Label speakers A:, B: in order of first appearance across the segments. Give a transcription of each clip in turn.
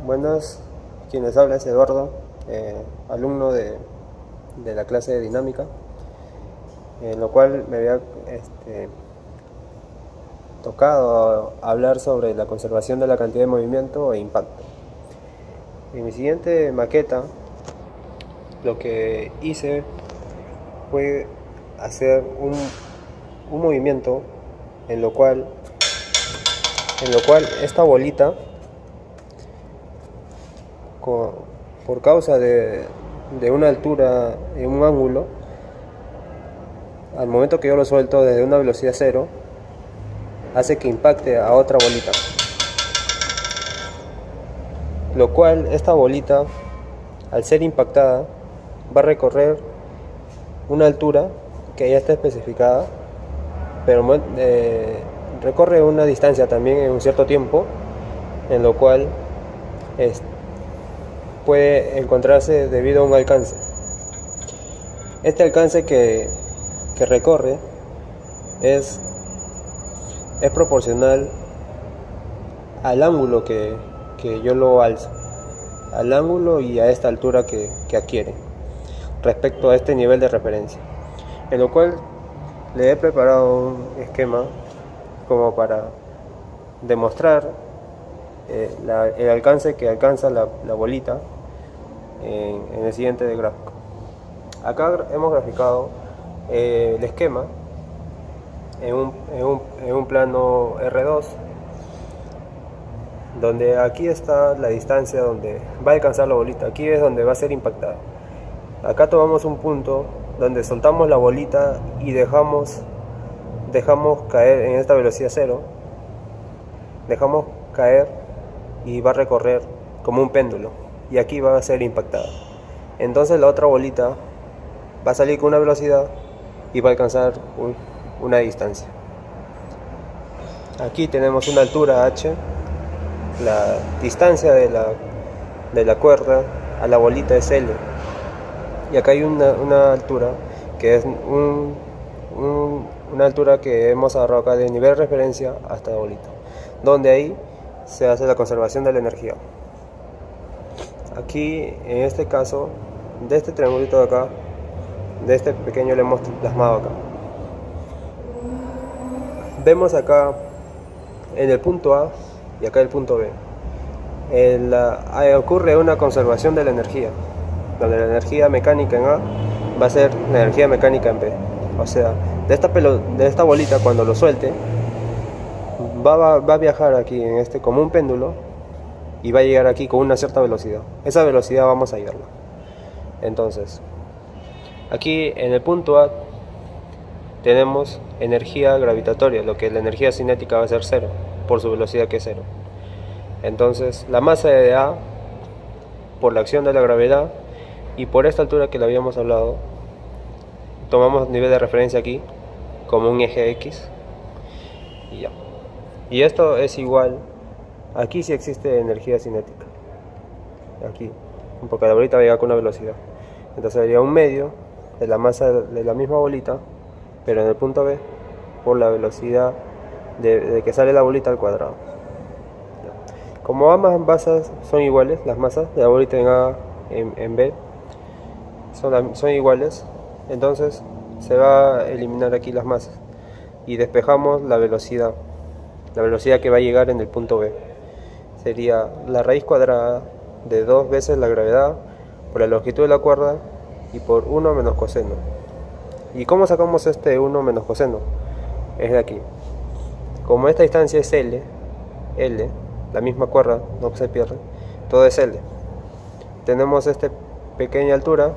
A: Buenas, quienes habla es Eduardo, alumno de la clase de dinámica, en lo cual me había tocado hablar sobre la conservación de la cantidad de movimiento e impacto. En mi siguiente maqueta, lo que hice fue hacer un movimiento en lo cual esta bolita, por causa de una altura en un ángulo, al momento que yo lo suelto desde una velocidad cero, hace que impacte a otra bolita, lo cual esta bolita, al ser impactada, va a recorrer una altura que ya está especificada, pero recorre una distancia también en un cierto tiempo, en lo cual puede encontrarse debido a un alcance. Este alcance que recorre es proporcional al ángulo que yo lo alzo, al ángulo y a esta altura que adquiere respecto a este nivel de referencia, en lo cual le he preparado un esquema como para demostrar el alcance que alcanza la bolita en el siguiente gráfico. Acá hemos graficado el esquema en un plano R2, donde aquí está la distancia donde va a alcanzar la bolita. Aquí es donde va a ser impactada. Acá tomamos un punto donde soltamos la bolita y dejamos caer en esta velocidad cero, dejamos caer y va a recorrer como un péndulo, y aquí va a ser impactada. Entonces la otra bolita va a salir con una velocidad y va a alcanzar una distancia. Aquí tenemos una altura h, la distancia de la cuerda a la bolita es L, y acá hay una altura que es una altura que hemos agarrado acá de nivel de referencia hasta la bolita, donde ahí se hace la conservación de la energía. Aquí, en este caso, de este triangulito de acá, de este pequeño, le hemos plasmado acá. Vemos acá en el punto A y acá el punto B. Ocurre una conservación de la energía, donde la energía mecánica en A va a ser la energía mecánica en B. O sea, de esta bolita, cuando lo suelte, va a viajar aquí como un péndulo, y va a llegar aquí con una cierta velocidad. Esa velocidad vamos a hallarla. Entonces, aquí en el punto A tenemos energía gravitatoria, lo que la energía cinética va a ser cero, por su velocidad que es cero. Entonces, la masa de A, por la acción de la gravedad y por esta altura que le habíamos hablado, tomamos nivel de referencia aquí como un eje X, y ya. Y esto es igual, aquí sí existe energía cinética, aquí, porque la bolita va a llegar con una velocidad. Entonces sería un medio de la masa de la misma bolita, pero en el punto B, por la velocidad de que sale la bolita al cuadrado. Como ambas masas son iguales, las masas de la bolita en A en B son iguales, entonces se va a eliminar aquí las masas y despejamos la velocidad que va a llegar en el punto B. Sería la raíz cuadrada de 2 veces la gravedad por la longitud de la cuerda y por 1 menos coseno. ¿Y cómo sacamos este 1 menos coseno? Es de aquí. Como esta distancia es L, la misma cuerda, no se pierde, todo es L. Tenemos esta pequeña altura,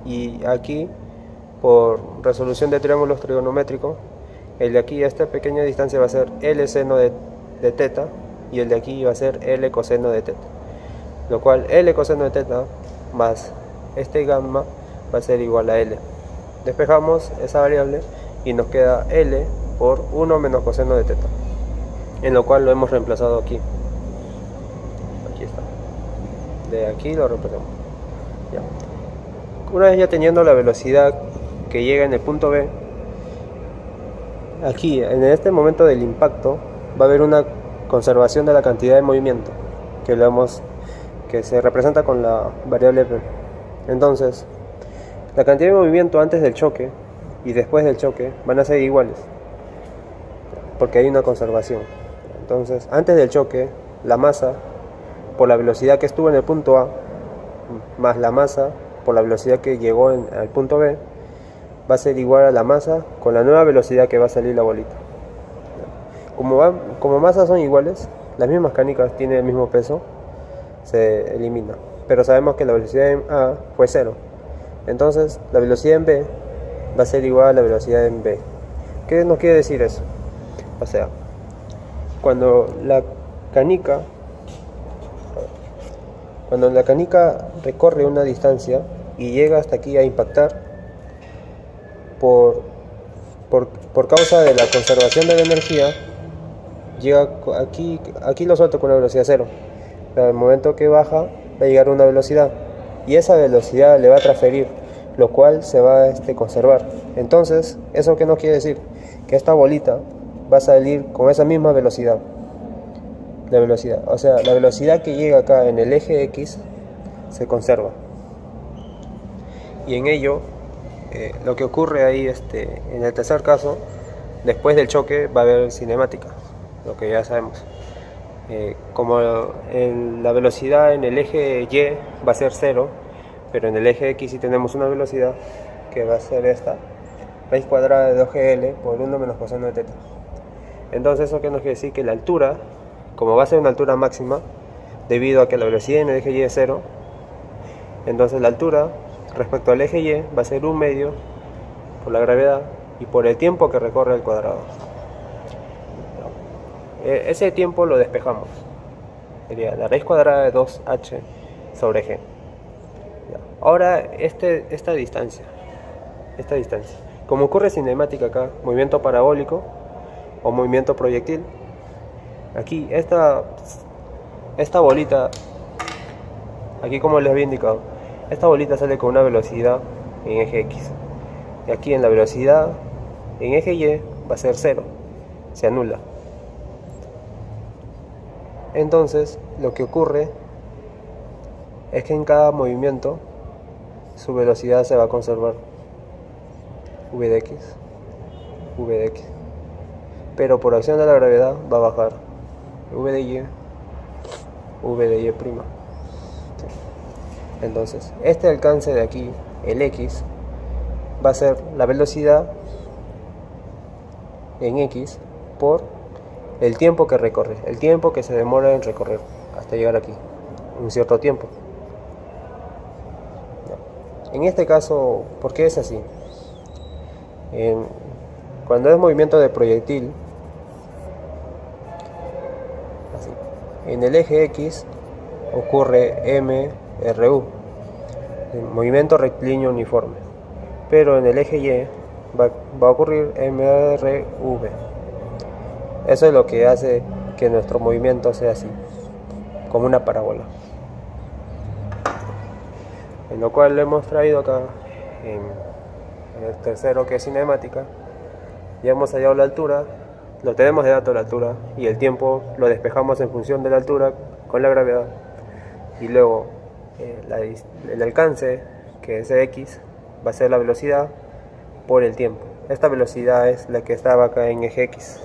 A: y aquí, por resolución de triángulos trigonométricos, el de aquí a esta pequeña distancia va a ser L seno de teta, y el de aquí va a ser L coseno de teta, lo cual L coseno de teta más este gamma va a ser igual a L. Despejamos esa variable y nos queda L por 1 menos coseno de teta, en lo cual lo hemos reemplazado aquí. Aquí está. De aquí lo reemplazamos. Ya. Una vez ya teniendo la velocidad que llega en el punto B, aquí en este momento del impacto va a haber una conservación de la cantidad de movimiento. que se representa con la variable p. Entonces, la cantidad de movimiento antes del choque y después del choque van a ser iguales, porque hay una conservación. Entonces, antes del choque, la masa por la velocidad que estuvo en el punto A más la masa por la velocidad que llegó al punto B va a ser igual a la masa con la nueva velocidad que va a salir la bolita. Como masas son iguales, las mismas canicas tienen el mismo peso, se elimina. Pero sabemos que la velocidad en A fue 0. Entonces la velocidad en B va a ser igual a la velocidad en B. ¿Qué nos quiere decir eso? O sea, cuando la canica recorre una distancia y llega hasta aquí a impactar, por causa de la conservación de la energía, llega aquí lo suelto con una velocidad 0. Pero al momento que baja va a llegar a una velocidad y esa velocidad le va a transferir, lo cual se va a conservar. Entonces, ¿eso qué nos quiere decir? Que esta bolita va a salir con esa misma velocidad. O sea, la velocidad que llega acá en el eje X se conserva. Y en ello, lo que ocurre ahí, en el tercer caso, después del choque va a haber cinemática, lo que ya sabemos. Como la velocidad en el eje Y va a ser 0, pero en el eje X sí tenemos una velocidad que va a ser esta, raíz cuadrada de 2GL por 1 menos coseno de teta. Entonces, ¿eso qué nos quiere decir? Que la altura, como va a ser una altura máxima, debido a que la velocidad en el eje Y es 0, entonces la altura respecto al eje Y va a ser 1 medio por la gravedad y por el tiempo que recorre el cuadrado. Ese tiempo lo despejamos. Sería la raíz cuadrada de 2h sobre g. Ahora esta distancia. Como ocurre cinemática acá, movimiento parabólico o movimiento proyectil, aquí esta bolita, aquí como les había indicado, esta bolita sale con una velocidad en eje X. Y aquí en la velocidad en eje Y va a ser 0, se anula. Entonces, lo que ocurre es que en cada movimiento su velocidad se va a conservar, v de x, pero por acción de la gravedad va a bajar, v de y prima. Entonces, este alcance de aquí, el x, va a ser la velocidad en x por el tiempo que recorre, el tiempo que se demora en recorrer hasta llegar aquí, un cierto tiempo. En este caso, ¿por qué es así? Cuando es movimiento de proyectil, así, en el eje X ocurre MRU, el movimiento rectilíneo uniforme, pero en el eje Y va a ocurrir MRV. Eso es lo que hace que nuestro movimiento sea así, como una parábola. En lo cual lo hemos traído acá en el tercero, que es cinemática. Ya hemos hallado la altura, lo tenemos de dato la altura, y el tiempo lo despejamos en función de la altura con la gravedad. Y luego el alcance, que es x, va a ser la velocidad por el tiempo. Esta velocidad es la que estaba acá en eje X.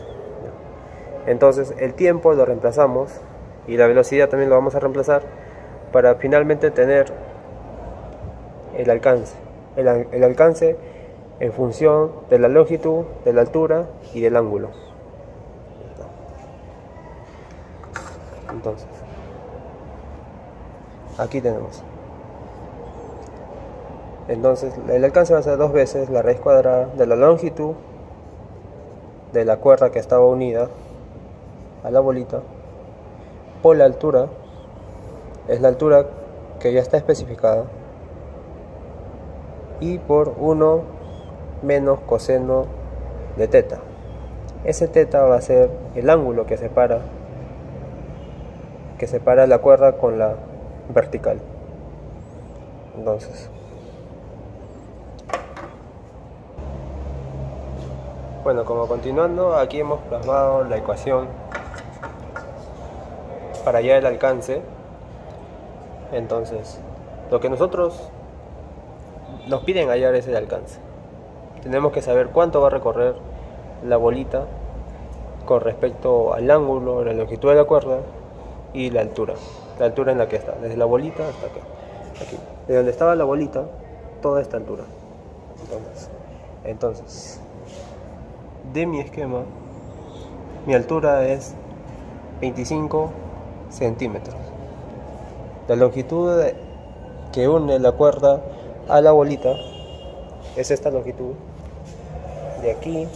A: Entonces el tiempo lo reemplazamos y la velocidad también lo vamos a reemplazar para finalmente tener el alcance. El alcance en función de la longitud, de la altura y del ángulo. Entonces, aquí tenemos. Entonces el alcance va a ser 2 veces la raíz cuadrada de la longitud de la cuerda que estaba unida a la bolita por la altura, es la altura que ya está especificada, y por 1 menos coseno de teta. Ese teta va a ser el ángulo que separa la cuerda con la vertical. Entonces, bueno, como continuando, aquí hemos plasmado la ecuación para hallar el alcance Entonces, lo que nosotros nos piden hallar es el alcance. Tenemos que saber cuánto va a recorrer la bolita con respecto al ángulo, la longitud de la cuerda y la altura en la que está, desde la bolita hasta acá, aquí, de donde estaba la bolita, toda esta altura. Entonces, de mi esquema, mi altura es 25 centímetros. La longitud que une la cuerda a la bolita es esta longitud, de aquí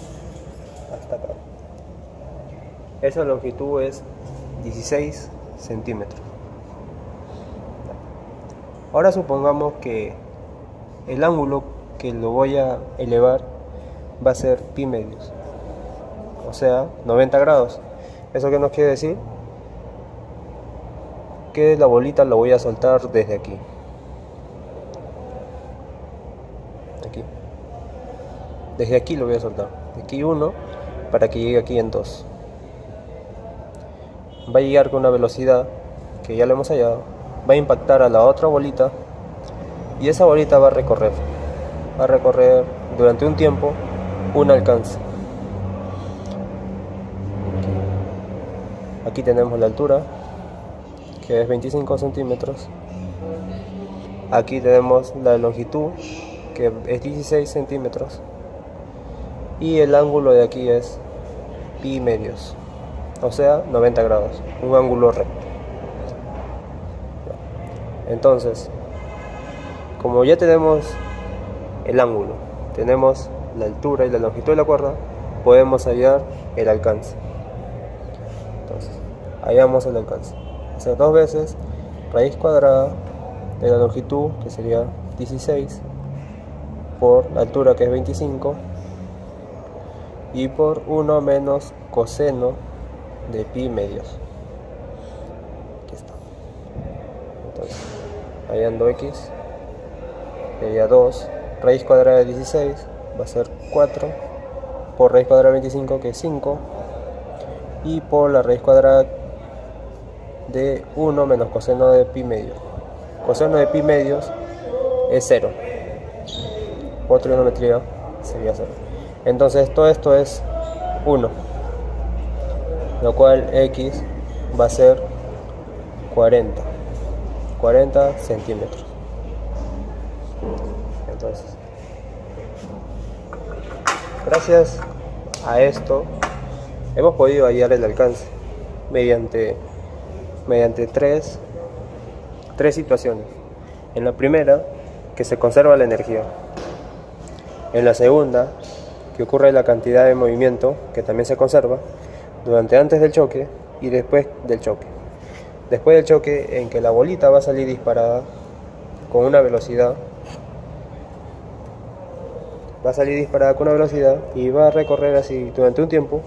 A: hasta acá. Esa longitud es 16 centímetros. Ahora supongamos que el ángulo que lo voy a elevar va a ser pi medios, o sea 90 grados. ¿Eso qué nos quiere decir? Que la bolita lo voy a soltar desde aquí. Desde aquí lo voy a soltar. De aquí 1 para que llegue aquí en 2. Va a llegar con una velocidad que ya lo hemos hallado. Va a impactar a la otra bolita y esa bolita va a recorrer durante un tiempo un alcance. Aquí tenemos la altura, que es 25 centímetros. Aquí tenemos la longitud, que es 16 centímetros. Y el ángulo de aquí es pi medios, o sea 90 grados, un ángulo recto. Entonces, como ya tenemos el ángulo, tenemos la altura y la longitud de la cuerda, podemos hallar el alcance. Entonces, hallamos el alcance. O sea, 2 veces raíz cuadrada de la longitud, que sería 16, por la altura, que es 25, y por 1 menos coseno de pi medios. Aquí está. Entonces, hallando x, sería 2, raíz cuadrada de 16 va a ser 4, por raíz cuadrada de 25, que es 5, y por la raíz cuadrada de 1 menos coseno de pi medios. Coseno de pi medios es 0. Por trigonometría sería 0. Entonces todo esto es 1, lo cual x va a ser 40 centímetros. Entonces, gracias a esto hemos podido hallar el alcance mediante tres situaciones. En la primera, que se conserva la energía. En la segunda, que ocurre la cantidad de movimiento, que también se conserva antes del choque y después del choque. Después del choque, en que la bolita va a salir disparada con una velocidad, y va a recorrer así durante un tiempo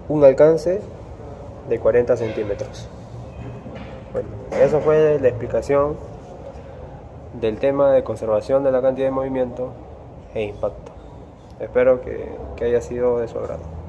A: un alcance de 40 centímetros. Bueno, eso fue la explicación del tema de conservación de la cantidad de movimiento e impacto. Espero que haya sido de su agrado.